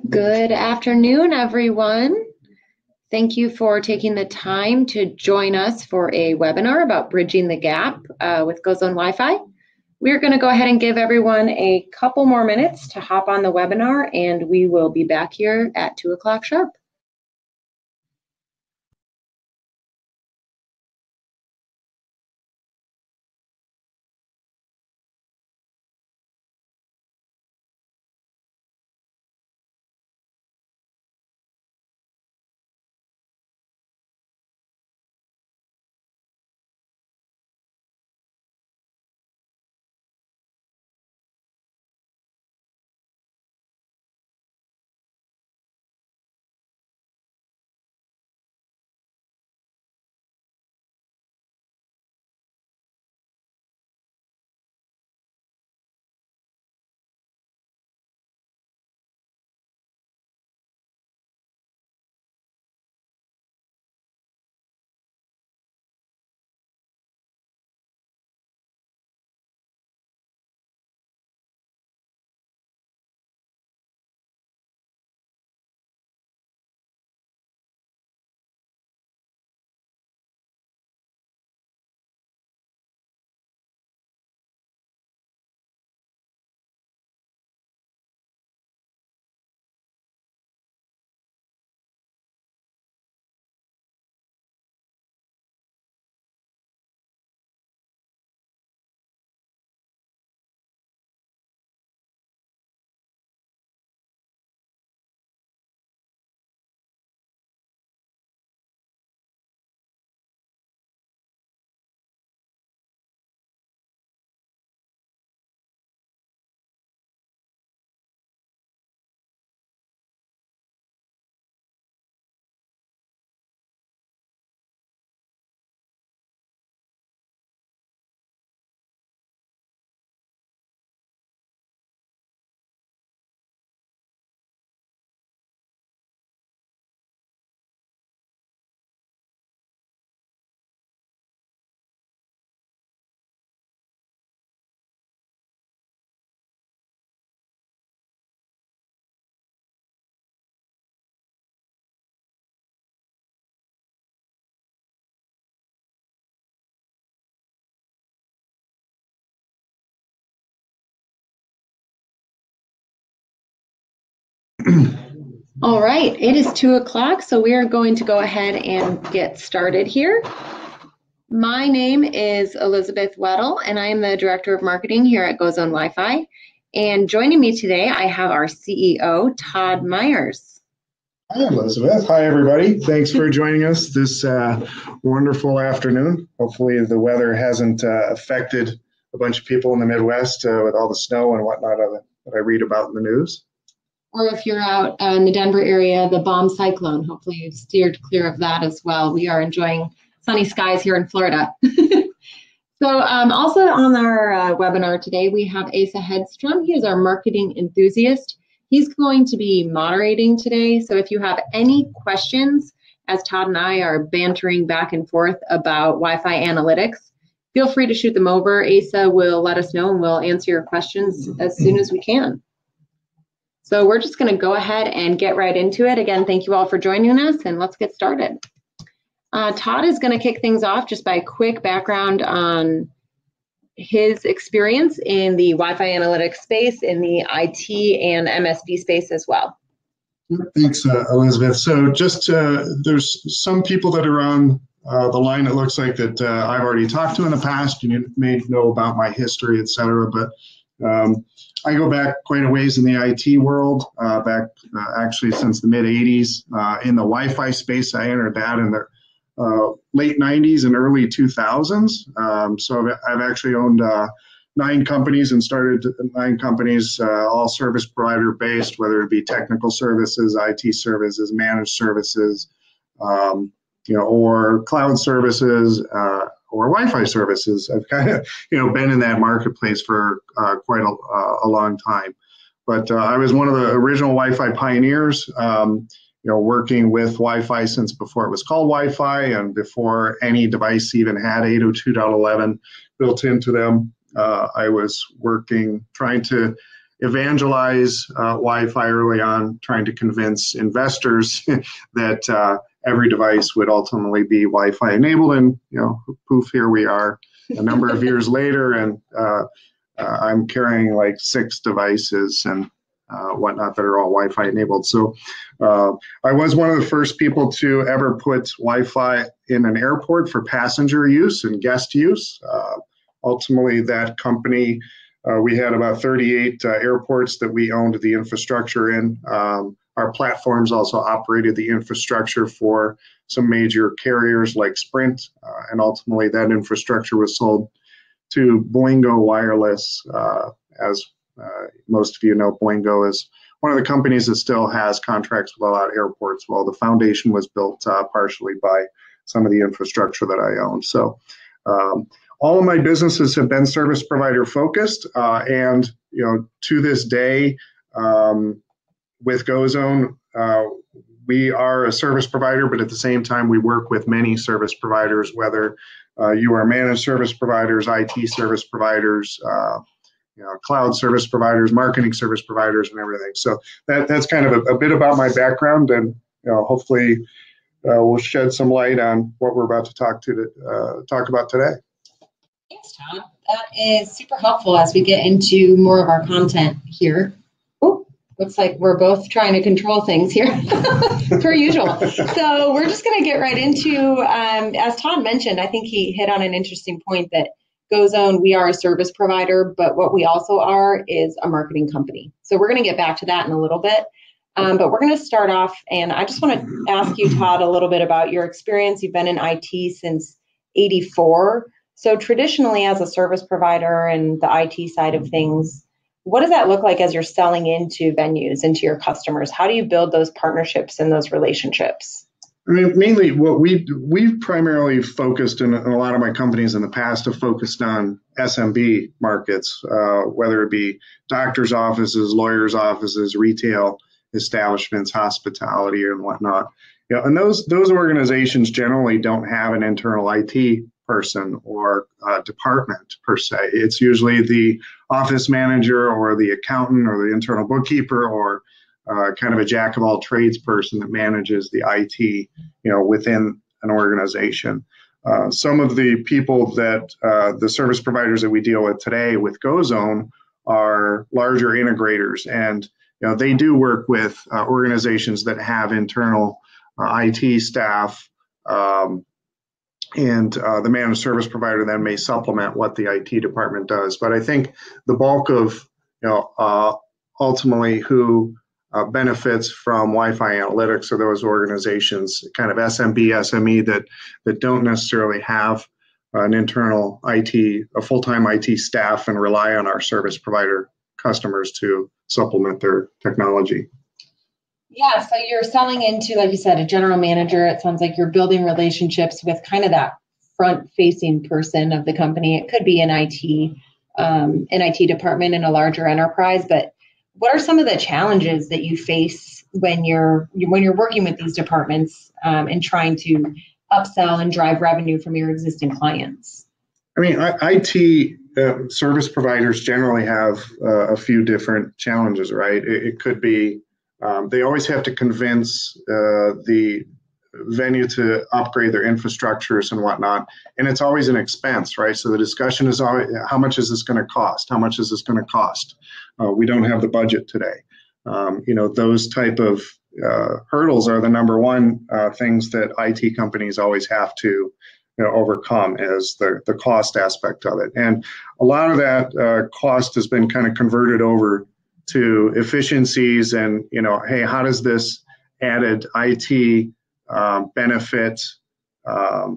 Good afternoon, everyone. Thank you for taking the time to join us for a webinar about bridging the gap with GoZone Wi-Fi. We're going to go ahead and give everyone a couple more minutes to hop on the webinar, and we will be back here at 2 o'clock sharp. All right, it is 2 o'clock, so we are going to go ahead and get started here. My name is Elizabeth Weddle, and I am the Director of Marketing here at GoZone Wi-Fi. And joining me today, I have our CEO, Todd Myers. Hi, Elizabeth. Hi, everybody. Thanks for joining us this wonderful afternoon. Hopefully the weather hasn't affected a bunch of people in the Midwest with all the snow and whatnot that I read about in the news. Or if you're out in the Denver area, the bomb cyclone, hopefully you've steered clear of that as well. We are enjoying sunny skies here in Florida. So also on our webinar today, we have Asa Hedstrom. He is our marketing enthusiast. He's going to be moderating today. So if you have any questions, as Todd and I are bantering back and forth about Wi-Fi analytics, feel free to shoot them over. Asa will let us know and we'll answer your questions as soon as we can. So we're just going to go ahead and get right into it. Again, thank you all for joining us, and let's get started. Todd is going to kick things off just by a quick background on his experience in the Wi-Fi analytics space, in the IT and MSP space as well. Thanks, Elizabeth. So just there's some people that are on the line, it looks like, that I've already talked to in the past. You may know about my history, et cetera, but I go back quite a ways in the IT world, actually since the mid-'80s. In the Wi-Fi space, I entered that in the late 90s and early 2000s. So I've actually owned 9 companies and started 9 companies, all service provider based, whether it be technical services, IT services, managed services, or cloud services, or Wi-Fi services. I've kind of, been in that marketplace for quite a long time. But I was one of the original Wi-Fi pioneers, working with Wi-Fi since before it was called Wi-Fi and before any device even had 802.11 built into them. I was working, trying to evangelize Wi-Fi early on, trying to convince investors that every device would ultimately be Wi-Fi enabled. And poof, here we are a number of years later, and I'm carrying like 6 devices and whatnot that are all Wi-Fi enabled. So I was one of the first people to ever put Wi-Fi in an airport for passenger use and guest use. Ultimately, that company, we had about 38 airports that we owned the infrastructure in. Our platforms also operated the infrastructure for some major carriers like Sprint, and ultimately that infrastructure was sold to Boingo Wireless. As most of you know, Boingo is one of the companies that still has contracts with a lot of airports. Well, the foundation was built partially by some of the infrastructure that I own. So all of my businesses have been service provider focused, and to this day, with GoZone, we are a service provider, but at the same time, we work with many service providers, whether you are managed service providers, IT service providers, cloud service providers, marketing service providers, and everything. So that's kind of a bit about my background, and hopefully we'll shed some light on what we're about to talk about today. Thanks, Todd. That is super helpful as we get into more of our content here. Oh, looks like we're both trying to control things here, per usual. So we're just going to get right into, as Todd mentioned, I think he hit on an interesting point that GoZone, we are a service provider, but what we also are is a marketing company. So we're going to get back to that in a little bit. But we're going to start off, and I just want to ask you, Todd, a little bit about your experience. You've been in IT since '84. So traditionally, as a service provider and the IT side of things, what does that look like as you're selling into venues, into your customers? How do you build those partnerships and those relationships? I mean, mainly what we've primarily focused in a lot of my companies in the past have focused on SMB markets, whether it be doctors' offices, lawyers' offices, retail establishments, hospitality, and whatnot. And those organizations generally don't have an internal IT person or department per se. It's usually the office manager or the accountant or the internal bookkeeper or kind of a jack of all trades person that manages the IT, within an organization. Some of the people that the service providers that we deal with today with GoZone are larger integrators, and they do work with organizations that have internal IT staff. And the managed service provider then may supplement what the IT department does. But I think the bulk of, ultimately who benefits from Wi-Fi analytics are those organizations, kind of SMB, SME, that don't necessarily have an internal IT, a full-time IT staff, and rely on our service provider customers to supplement their technology. Yeah, so you're selling into, like you said, a general manager. It sounds like you're building relationships with kind of that front-facing person of the company. It could be an IT department in a larger enterprise. But what are some of the challenges that you face when you're working with these departments and trying to upsell and drive revenue from your existing clients? I mean, IT service providers generally have a few different challenges, right? It could be they always have to convince the venue to upgrade their infrastructures and whatnot, and it's always an expense, right? So the discussion is always, how much is this going to cost? How much is this going to cost? We don't have the budget today. Those type of hurdles are the number one things that IT companies always have to overcome, is the cost aspect of it. And a lot of that cost has been kind of converted over to efficiencies and, hey, how does this added IT benefit, how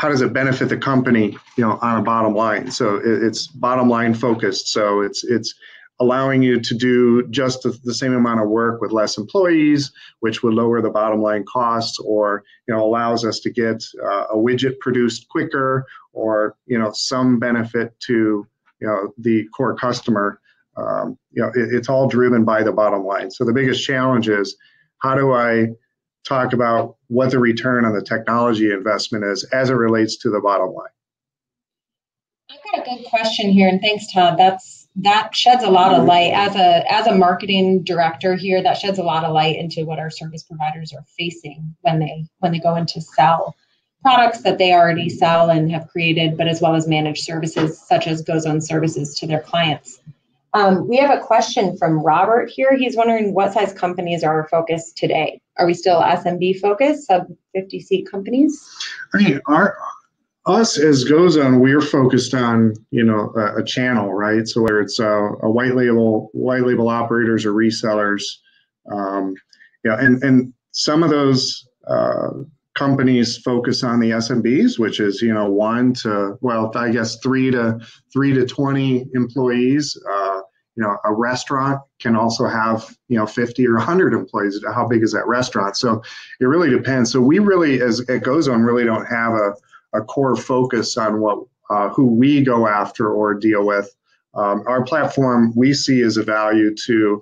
does it benefit the company, on a bottom line? So it's bottom line focused. So it's allowing you to do just the same amount of work with less employees, which would lower the bottom line costs, or allows us to get a widget produced quicker, or some benefit to the core customer. It's all driven by the bottom line. So the biggest challenge is, how do I talk about what the return on the technology investment is as it relates to the bottom line? I've got a good question here, and thanks, Todd. That's that sheds a lot of light as a marketing director here. That sheds a lot of light into what our service providers are facing when they go in to sell products that they already sell and have created, but as well as managed services such as GoZone services to their clients. We have a question from Robert here. He's wondering what size companies are our focus today. Are we still SMB focused, sub 50 seat companies? I mean, us as GoZone, we're focused on, a channel, right? So whether it's a white label operators or resellers, and some of those companies focus on the SMBs, which is 1 to, well, I guess 3 to 20 employees. A restaurant can also have 50 or 100 employees. How big is that restaurant? So it really depends. So we really, at GoZone, really don't have a core focus on who we go after or deal with. Our platform we see as a value to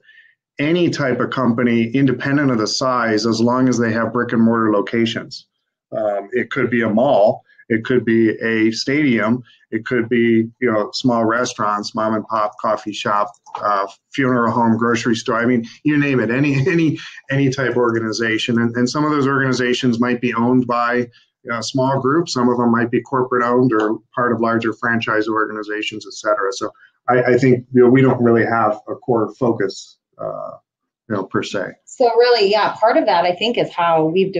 any type of company, independent of the size, as long as they have brick and mortar locations. It could be a mall, it could be a stadium, it could be small restaurants, mom and pop coffee shop, funeral home, grocery store. I mean, you name it, any type of organization. And some of those organizations might be owned by small groups. Some of them might be corporate owned or part of larger franchise organizations, et cetera. So I think we don't really have a core focus per se. So really, yeah, part of that I think is how we've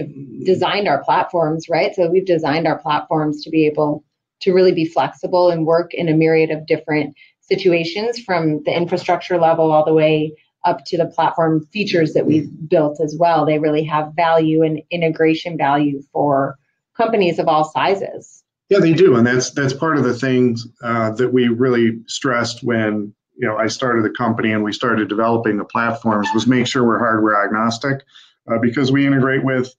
designed our platforms, right? So we've designed our platforms to be able to really be flexible and work in a myriad of different situations, from the infrastructure level all the way up to the platform features that we've built as well. They really have value and integration value for companies of all sizes. Yeah, they do, and that's part of the things that we really stressed when I started the company and we started developing the platforms, was make sure we're hardware agnostic, because we integrate with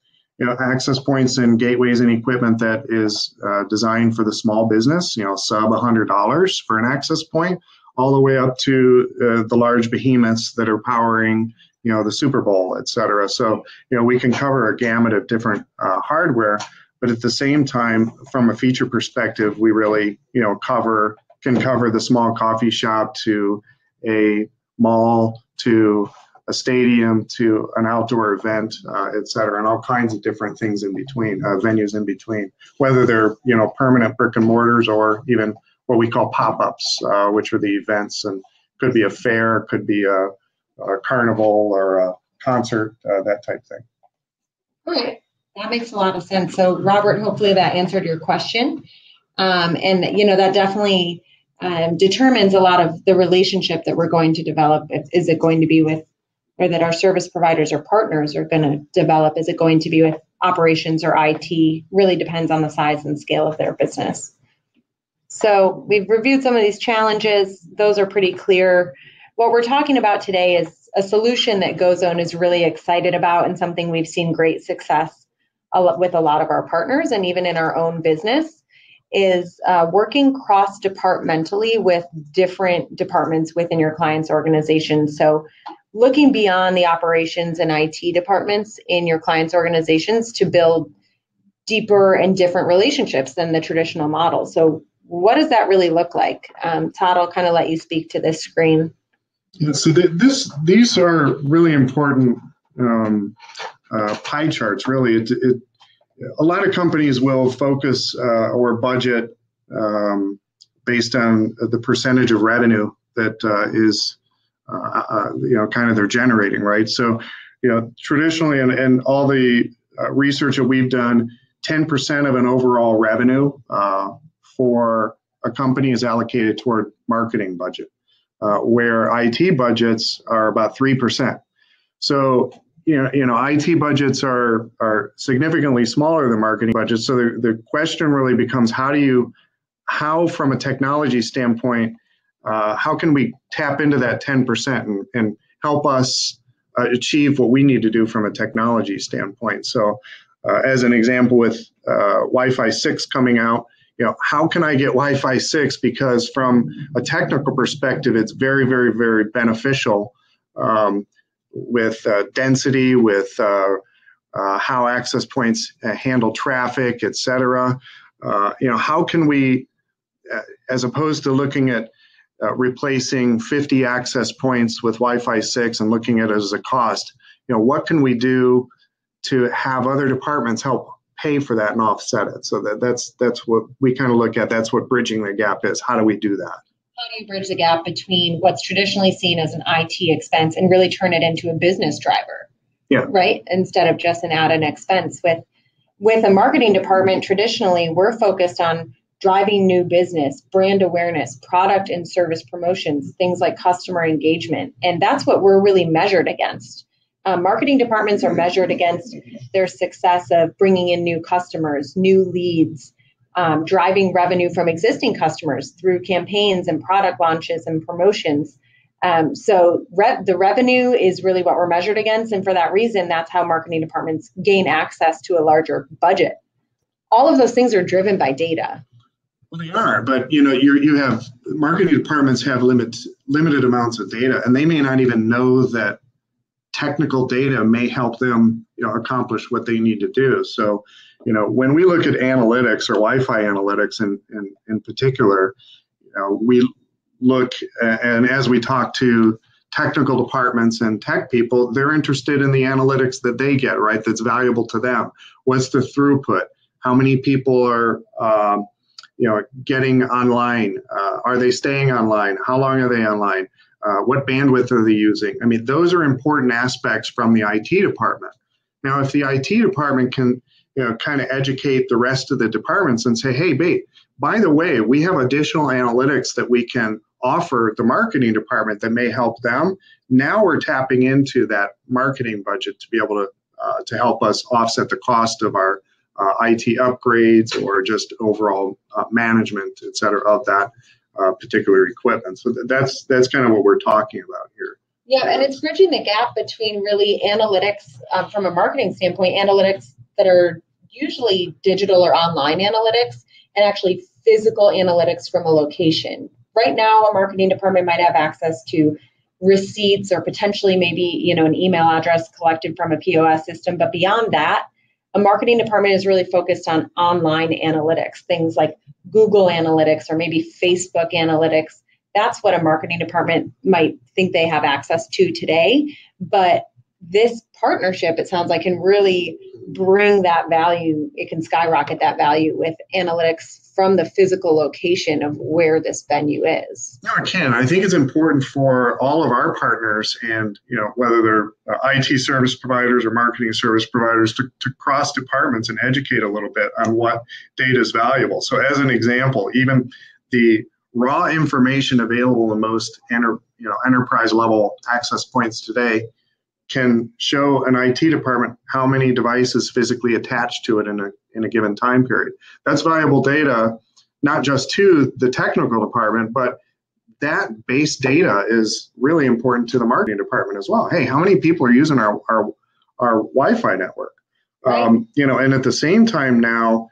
access points and gateways and equipment that is designed for the small business, sub $100 for an access point, all the way up to the large behemoths that are powering the Super Bowl, et cetera. So we can cover a gamut of different hardware, but at the same time, from a feature perspective, we really can cover the small coffee shop to a mall to a stadium to an outdoor event, et cetera, and all kinds of different things in between, venues in between, whether they're permanent brick and mortars or even what we call pop-ups, which are the events, and could be a fair, could be a carnival or a concert, that type thing. All right, that makes a lot of sense. So Robert, hopefully that answered your question, and that definitely determines a lot of the relationship that we're going to develop. Is it going to be with, or that our service providers or partners are going to develop? Is it going to be with operations or IT? Really depends on the size and scale of their business. So we've reviewed some of these challenges. Those are pretty clear. What we're talking about today is a solution that GoZone is really excited about, and something we've seen great success with a lot of our partners and even in our own business, is working cross-departmentally with different departments within your client's organization. So looking beyond the operations and IT departments in your client's organizations to build deeper and different relationships than the traditional model. So what does that really look like? Todd, I'll kind of let you speak to this screen. Yeah, so these are really important pie charts, really. A lot of companies will focus or budget based on the percentage of revenue that is kind of they're generating, right? So traditionally, and all the research that we've done, 10% of an overall revenue for a company is allocated toward marketing budget, where IT budgets are about 3%. So IT budgets are significantly smaller than marketing budgets. So the question really becomes, how from a technology standpoint, how can we tap into that 10% and help us achieve what we need to do from a technology standpoint? So as an example, with Wi-Fi 6 coming out, how can I get Wi-Fi 6? Because from a technical perspective, it's very, very, very beneficial with density, with how access points handle traffic, et cetera. How can we, as opposed to looking at replacing 50 access points with Wi-Fi 6 and looking at it as a cost, what can we do to have other departments help pay for that and offset it? So that's what we kind of look at. That's what bridging the gap is. How do we do that? How do you bridge the gap between what's traditionally seen as an IT expense and really turn it into a business driver? Yeah. Right? Instead of just an add-on expense. With a marketing department, traditionally, we're focused on driving new business, brand awareness, product and service promotions, things like customer engagement. And that's what we're really measured against. Marketing departments are measured against their success of bringing in new customers, new leads, driving revenue from existing customers through campaigns and product launches and promotions. So the revenue is really what we're measured against. And for that reason, that's how marketing departments gain access to a larger budget. All of those things are driven by data. Well, they are, but you have marketing departments have limited amounts of data, and they may not even know that technical data may help them accomplish what they need to do. So, when we look at analytics or Wi-Fi analytics in particular, we look and as we talk to technical departments and tech people, they're interested in the analytics that they get, right? That's valuable to them. What's the throughput? How many people are getting online? Are they staying online? How long are they online? What bandwidth are they using? I mean, those are important aspects from the IT department. Now, if the IT department can, kind of educate the rest of the departments and say, hey, by the way, we have additional analytics that we can offer the marketing department that may help them. Now we're tapping into that marketing budget to be able to help us offset the cost of our IT upgrades or just overall management, et cetera, of that particular equipment. So that's kind of what we're talking about here. Yeah, and it's bridging the gap between really analytics from a marketing standpoint, analytics that are usually digital or online analytics, and actually physical analytics from a location. Right now, a marketing department might have access to receipts or potentially maybe an email address collected from a POS system. But beyond that, a marketing department is really focused on online analytics, things like Google Analytics or maybe Facebook Analytics. That's what a marketing department might think they have access to today. But this partnership, it sounds like, can really bring that value. It can skyrocket that value with analytics from the physical location of where this venue is. No, it can. I think it's important for all of our partners and, whether they're IT service providers or marketing service providers to cross departments and educate a little bit on what data is valuable. So as an example, even the raw information available in most enterprise level access points today can show an IT department how many devices physically attached to it in a given time period. That's valuable data, not just to the technical department, but that base data is really important to the marketing department as well. Hey, how many people are using our Wi-Fi network? Right. And at the same time now,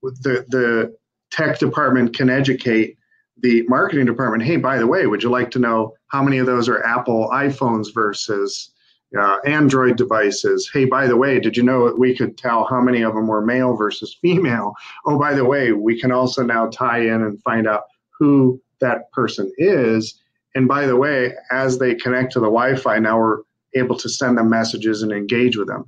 the tech department can educate the marketing department. Hey, by the way, would you like to know how many of those are Apple iPhones versus Android devices? Hey, by the way, did you know that we could tell how many of them were male versus female? Oh, by the way, we can also now tie in and find out who that person is. And by the way, as they connect to the Wi-Fi, now we're able to send them messages and engage with them.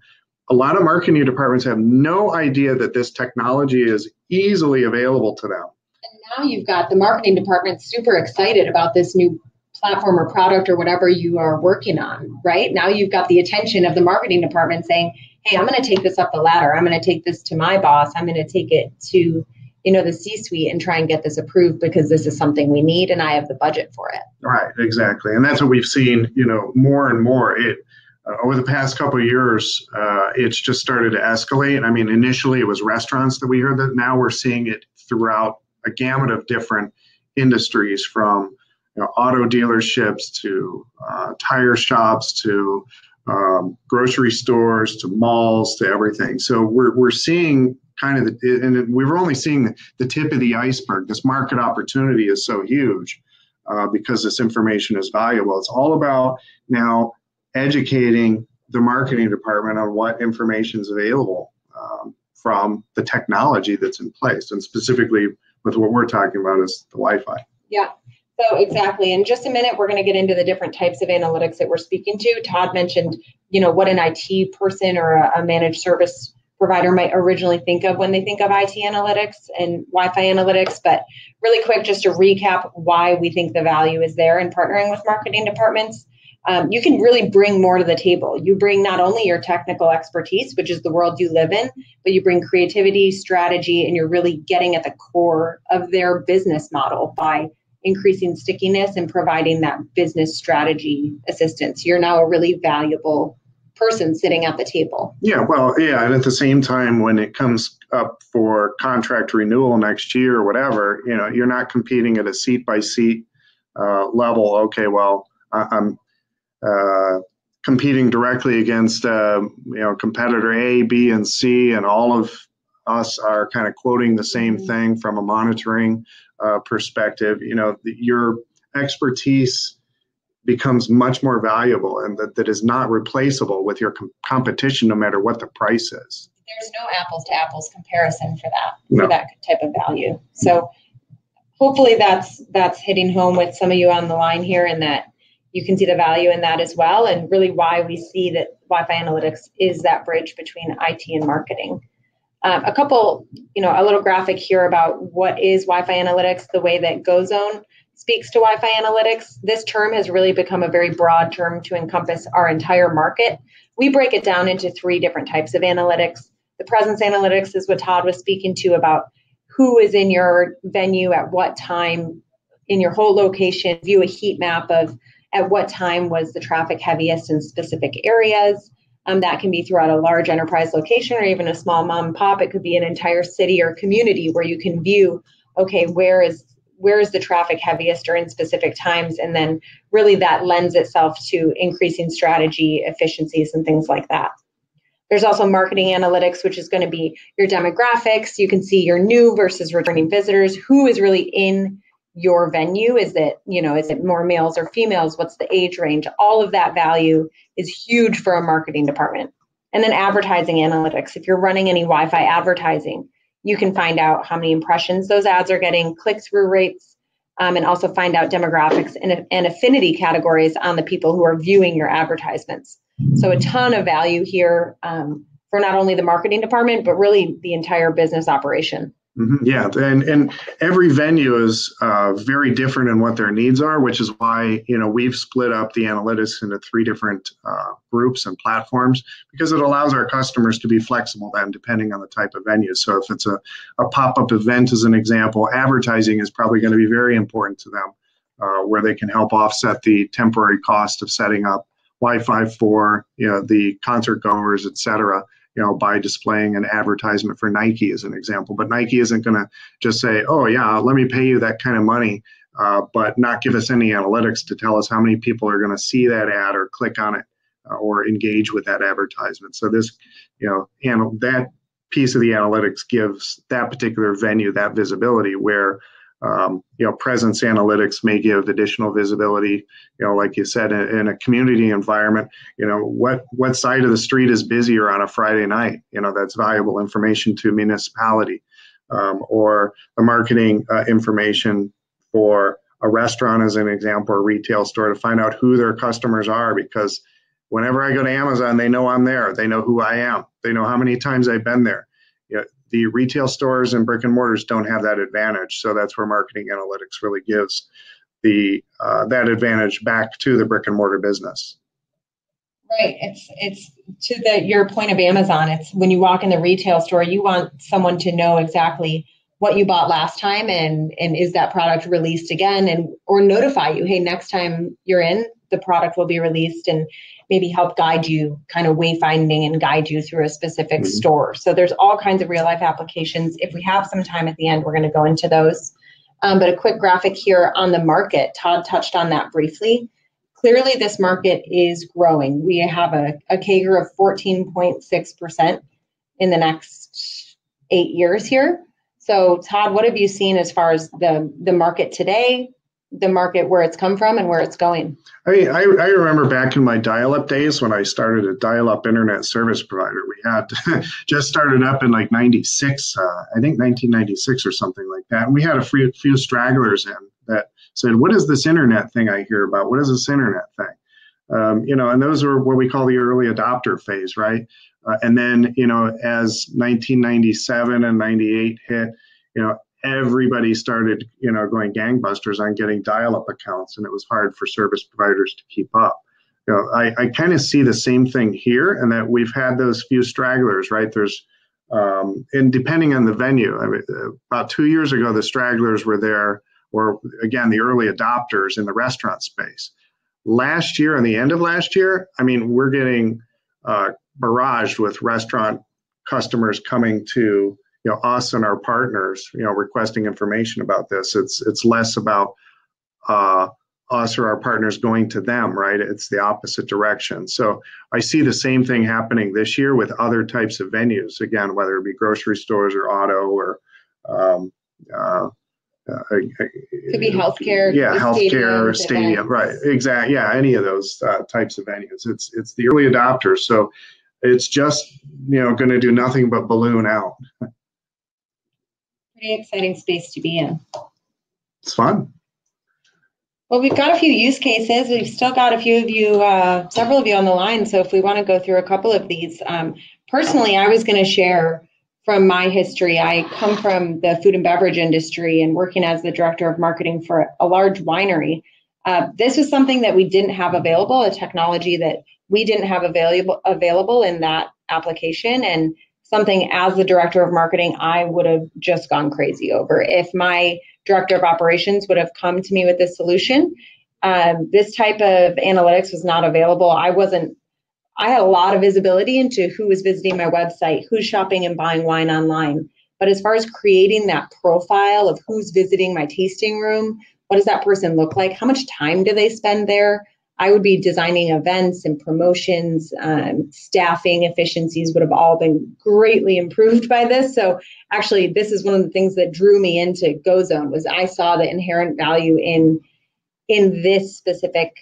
A lot of marketing departments have no idea that this technology is easily available to them. And now you've got the marketing department super excited about this new platform or product or whatever you are working on, right? Now you've got the attention of the marketing department saying, hey, I'm going to take this up the ladder. I'm going to take this to my boss. I'm going to take it to, the C-suite and try and get this approved because this is something we need and I have the budget for it. Right, exactly. And that's what we've seen, more and more. Over the past couple of years, it's just started to escalate. I mean, initially it was restaurants that we heard that. Now we're seeing it throughout a gamut of different industries, from auto dealerships to tire shops to grocery stores to malls to everything. So we're seeing kind of and we were only seeing the tip of the iceberg. This market opportunity is so huge because this information is valuable. It's all about now educating the marketing department on what information is available from the technology that's in place, and specifically with what we're talking about is the Wi-Fi. Yeah. So exactly. In just a minute, we're going to get into the different types of analytics that we're speaking to. Todd mentioned, what an IT person or a managed service provider might originally think of when they think of IT analytics and Wi-Fi analytics. But really quick, just to recap why we think the value is there in partnering with marketing departments. You can really bring more to the table. You bring not only your technical expertise, which is the world you live in, but you bring creativity, strategy, and you're really getting at the core of their business model by increasing stickiness and providing that business strategy assistance. You're now a really valuable person sitting at the table. Yeah, well, yeah, and at the same time, when it comes up for contract renewal next year or whatever, you're not competing at a seat by seat level. Okay, well, I'm competing directly against competitor A, B, and C, and all of us are kind of quoting the same thing from a monitoring perspective. Your expertise becomes much more valuable, and that is not replaceable with your competition, no matter what the price is. There's no apples to apples comparison for that type of value. So hopefully that's hitting home with some of you on the line here, and that you can see the value in that as well, and really why we see that Wi-Fi analytics is that bridge between IT and marketing. A little graphic here about what is Wi-Fi analytics, the way that GoZone speaks to Wi-Fi analytics. This term has really become a very broad term to encompass our entire market. We break it down into 3 different types of analytics. The presence analytics is what Todd was speaking to about who is in your venue at what time in your whole location, view a heat map of at what time was the traffic heaviest in specific areas. That can be throughout a large enterprise location or even a small mom and pop. It could be an entire city or community where you can view, okay, where is the traffic heaviest during specific times? And then really that lends itself to increasing strategy, efficiencies, and things like that. There's also marketing analytics, which is going to be your demographics. You can see your new versus returning visitors. Who is really in your venue? Is it more males or females? What's the age range? All of that value is huge for a marketing department. And then advertising analytics. If you're running any Wi-Fi advertising, you can find out how many impressions those ads are getting, click-through rates, and also find out demographics and affinity categories on the people who are viewing your advertisements. So a ton of value here for not only the marketing department, but really the entire business operation. Mm-hmm. Yeah, and every venue is very different in what their needs are, which is why we've split up the analytics into 3 different groups and platforms, because it allows our customers to be flexible then, depending on the type of venue. So if it's a pop-up event, as an example, advertising is probably going to be very important to them, where they can help offset the temporary cost of setting up Wi-Fi for the concert goers, et cetera. By displaying an advertisement for Nike as an example. But Nike isn't going to just say, oh, yeah, let me pay you that kind of money, but not give us any analytics to tell us how many people are going to see that ad or click on it or engage with that advertisement. So this, that piece of the analytics gives that particular venue that visibility where, presence analytics may give additional visibility, like you said, in a community environment, what side of the street is busier on a Friday night, that's valuable information to a municipality, or the marketing information for a restaurant as an example, or a retail store, to find out who their customers are, because whenever I go to Amazon, they know I'm there. They know who I am. They know how many times I've been there. The retail stores and brick and mortars don't have that advantage. So that's where marketing analytics really gives that advantage back to the brick and mortar business. Right. It's to your point of Amazon. It's when you walk in the retail store, you want someone to know exactly what you bought last time and is that product released again, or notify you, hey, next time you're in, the product will be released, and maybe help guide you, kind of wayfinding and guide you through a specific store. So there's all kinds of real life applications. If we have some time at the end, we're going to go into those. But a quick graphic here on the market. Todd touched on that briefly. Clearly, this market is growing. We have a CAGR of 14.6% in the next 8 years here. So Todd, what have you seen as far as the market today, the market where it's come from and where it's going? I remember back in my dial-up days when I started a dial-up internet service provider. We had just started up in like 96, I think 1996 or something like that. And we had a few stragglers in that said, what is this internet thing I hear about? What is this internet thing? And those are what we call the early adopter phase, right? And then, as 1997 and 98 hit, everybody started, going gangbusters on getting dial-up accounts, and it was hard for service providers to keep up. I kind of see the same thing here, and that we've had those few stragglers, right? There's, and depending on the venue, I mean, about 2 years ago, the stragglers were there, or again, the early adopters in the restaurant space. Last year and the end of last year, I mean, we're getting barraged with restaurant customers coming to us and our partners, requesting information about this. It's less about us or our partners going to them, right? It's the opposite direction. So I see the same thing happening this year with other types of venues. Again, whether it be grocery stores or auto or could be healthcare. Yeah, healthcare, stadium, right? Exactly. Yeah, any of those types of venues. It's the early adopters. So it's just going to do nothing but balloon out. Pretty exciting space to be in. It's fun. Well, we've got a few use cases. We've still got a few of you, several of you on the line. So if we want to go through a couple of these, personally, I was going to share from my history. I come from the food and beverage industry and working as the director of marketing for a large winery. This was something that we didn't have available, a technology that we didn't have available in that application, and something as the director of marketing, I would have just gone crazy over. If my director of operations would have come to me with this solution, this type of analytics was not available. I had a lot of visibility into who was visiting my website, who's shopping and buying wine online. But as far as creating that profile of who's visiting my tasting room, what does that person look like? How much time do they spend there? I would be designing events and promotions, staffing efficiencies would have all been greatly improved by this. So actually, this is one of the things that drew me into GoZone, was I saw the inherent value in this specific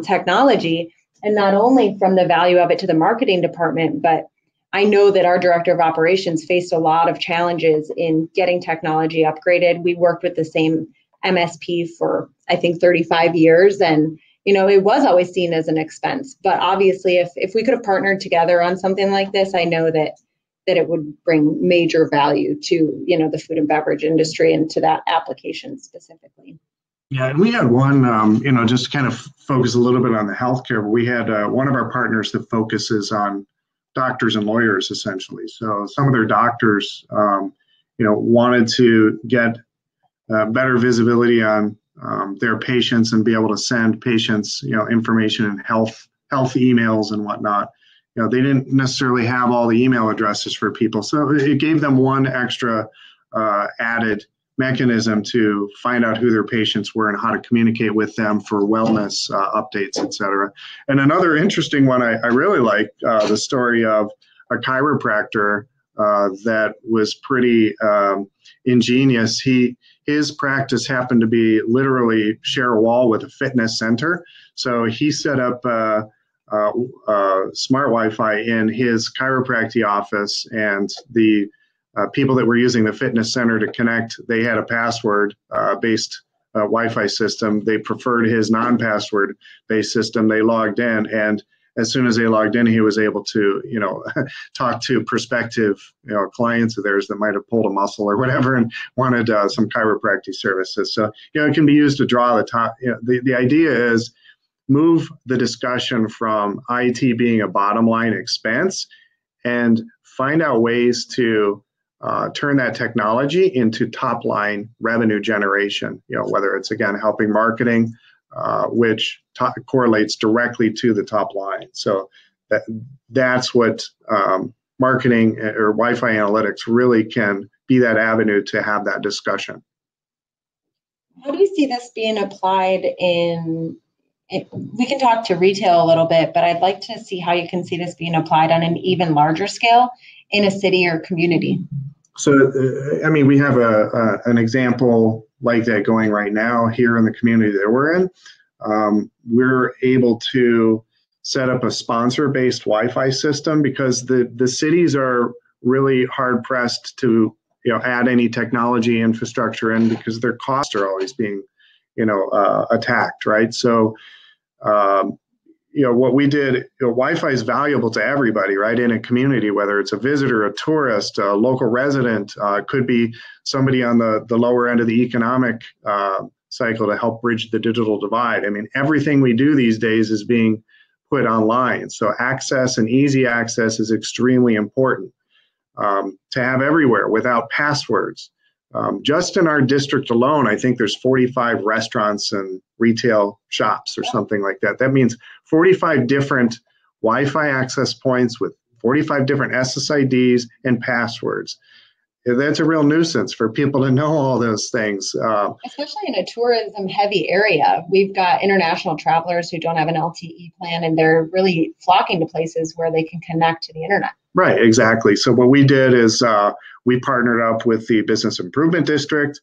technology, and not only from the value of it to the marketing department, but I know that our director of operations faced a lot of challenges in getting technology upgraded. We worked with the same MSP for, I think, 35 years, and it was always seen as an expense. But obviously, if we could have partnered together on something like this, I know that it would bring major value to, the food and beverage industry and to that application specifically. Yeah, and we had one, just to kind of focus a little bit on the healthcare, but we had one of our partners that focuses on doctors and lawyers, essentially. So some of their doctors, wanted to get better visibility on their patients and be able to send patients, information and health emails and whatnot. They didn't necessarily have all the email addresses for people, so it gave them one extra added mechanism to find out who their patients were and how to communicate with them for wellness updates, et cetera. And another interesting one I really like, the story of a chiropractor that was pretty ingenious. His practice happened to be literally share a wall with a fitness center. So he set up smart Wi-Fi in his chiropractic office, and the people that were using the fitness center to connect, they had a password-based Wi-Fi system. They preferred his non-password based system. They logged in, and as soon as they logged in, he was able to, talk to prospective, clients of theirs that might have pulled a muscle or whatever and wanted some chiropractic services. So, it can be used to draw the top. The idea is move the discussion from IT being a bottom line expense and find out ways to turn that technology into top line revenue generation, whether it's, again, helping marketing, which correlates directly to the top line. So that's what marketing or Wi-Fi analytics really can be, that avenue to have that discussion. How do you see this being applied we can talk to retail a little bit, but I'd like to see how you can see this being applied on an even larger scale in a city or community. So, we have an example like that going right now here in the community that we're in. We're able to set up a sponsor-based Wi-Fi system because the cities are really hard-pressed to add any technology infrastructure in, because their costs are always being attacked, right? So, what we did, Wi-Fi is valuable to everybody, right? In a community, whether it's a visitor, a tourist, a local resident, it could be somebody on the lower end of the economic cycle to help bridge the digital divide. I mean, everything we do these days is being put online. So access and easy access is extremely important to have everywhere without passwords. Just in our district alone, I think there's 45 restaurants and retail shops or something like that. That means 45 different Wi-Fi access points with 45 different SSIDs and passwords. That's a real nuisance for people to know all those things. Especially in a tourism heavy area. We've got international travelers who don't have an LTE plan, and they're really flocking to places where they can connect to the internet. Right, exactly. So what we did is we partnered up with the Business Improvement District.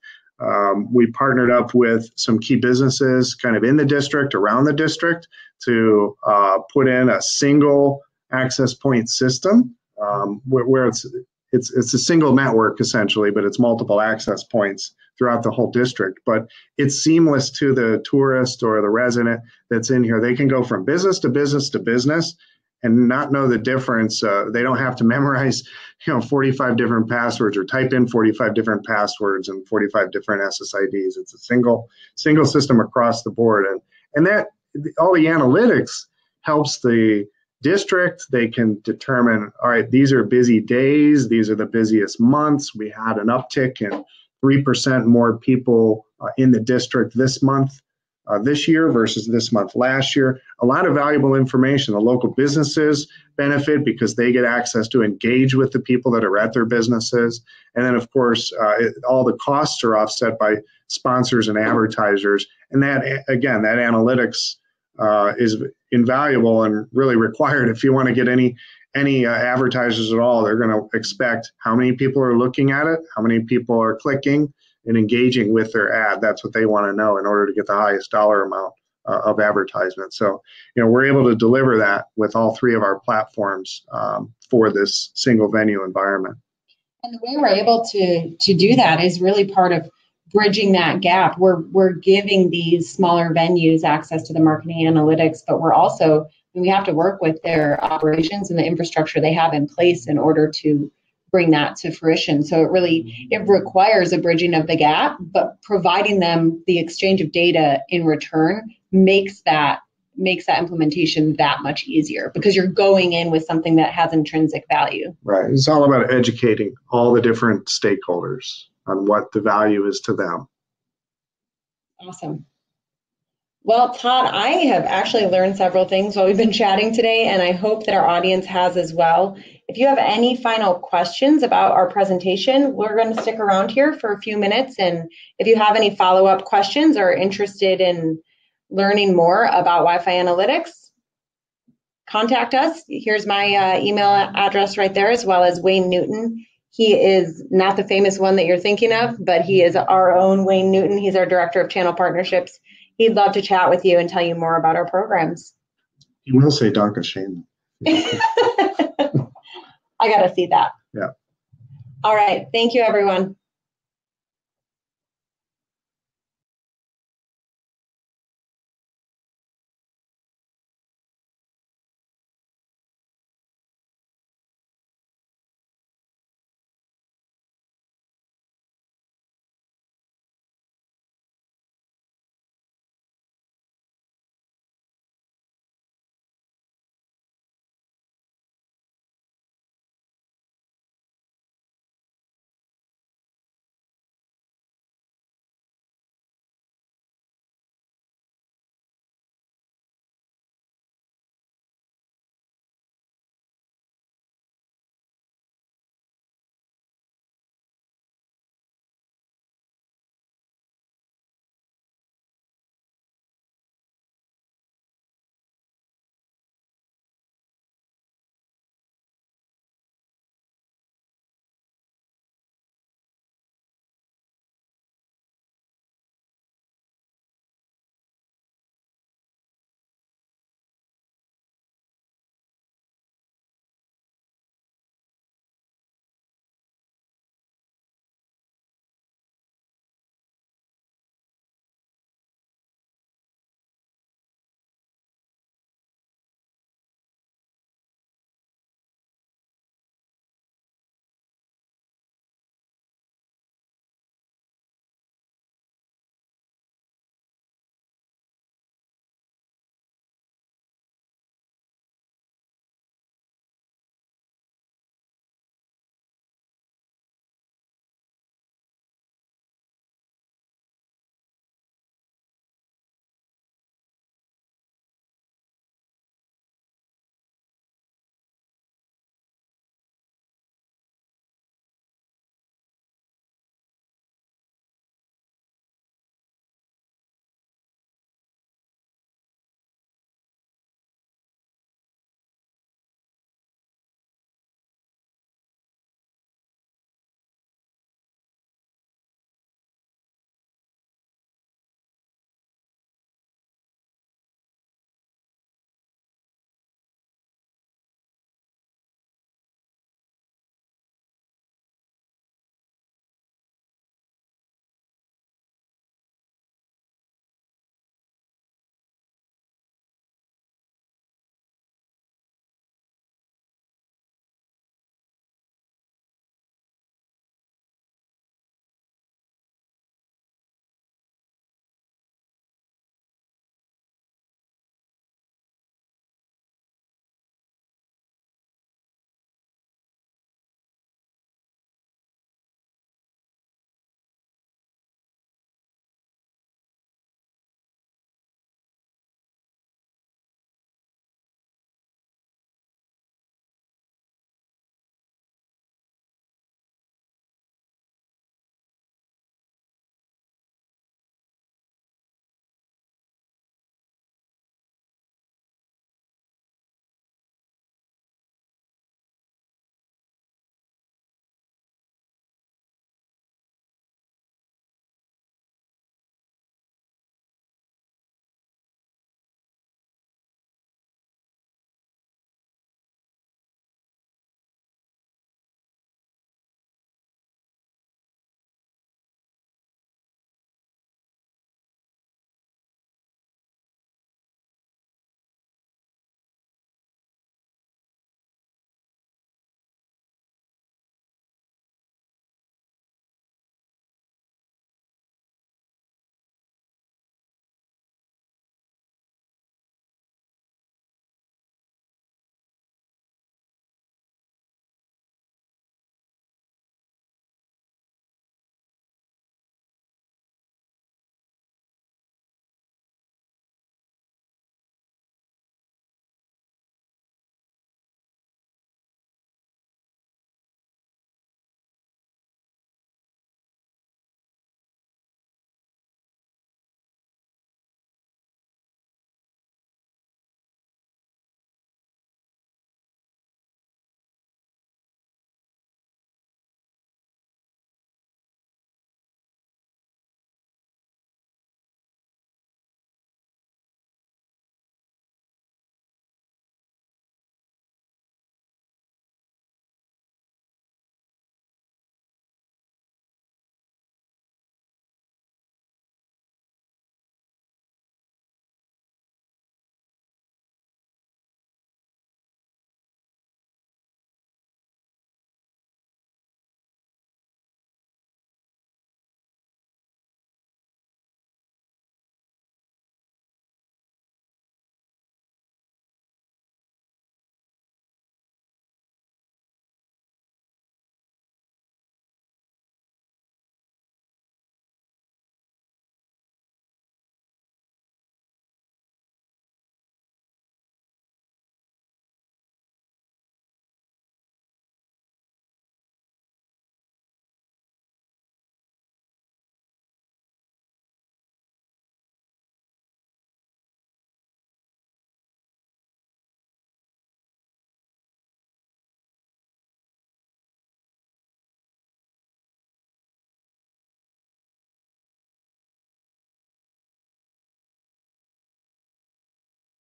We partnered up with some key businesses kind of in the district, around the district, to put in a single access point system where it's a single network essentially, but it's multiple access points throughout the whole district. But it's seamless to the tourist or the resident that's in here. They can go from business to business to business and not know the difference. They don't have to memorize, 45 different passwords or type in 45 different passwords and 45 different SSIDs. It's a single system across the board, and that all the analytics helps the district. They can determine, all right, these are busy days. These are the busiest months. We had an uptick in 3% more people in the district this month. This year versus this month last year. A lot of valuable information. The local businesses benefit because they get access to engage with the people that are at their businesses. And then, of course, all the costs are offset by sponsors and advertisers. And that, again, that analytics is invaluable and really required. If you want to get any advertisers at all, they're going to expect how many people are looking at it, how many people are clicking and engaging with their ad. That's what they want to know in order to get the highest dollar amount of advertisement. So, we're able to deliver that with all three of our platforms for this single venue environment. And the way we're able to do that is really part of bridging that gap. We're giving these smaller venues access to the marketing analytics, but we have to work with their operations and the infrastructure they have in place in order to bring that to fruition. So it requires a bridging of the gap, but providing them the exchange of data in return makes that implementation that much easier because you're going in with something that has intrinsic value. Right. It's all about educating all the different stakeholders on what the value is to them. Awesome. Well, Todd, I have actually learned several things while we've been chatting today, and I hope that our audience has as well. If you have any final questions about our presentation, we're going to stick around here for a few minutes. And if you have any follow-up questions or are interested in learning more about Wi-Fi analytics, contact us. Here's my email address right there, as well as Wayne Newton. He is not the famous one that you're thinking of, but he is our own Wayne Newton. He's our Director of Channel Partnerships. He'd love to chat with you and tell you more about our programs. You will say Danke Schön. I got to see that. Yeah. All right. Thank you, everyone.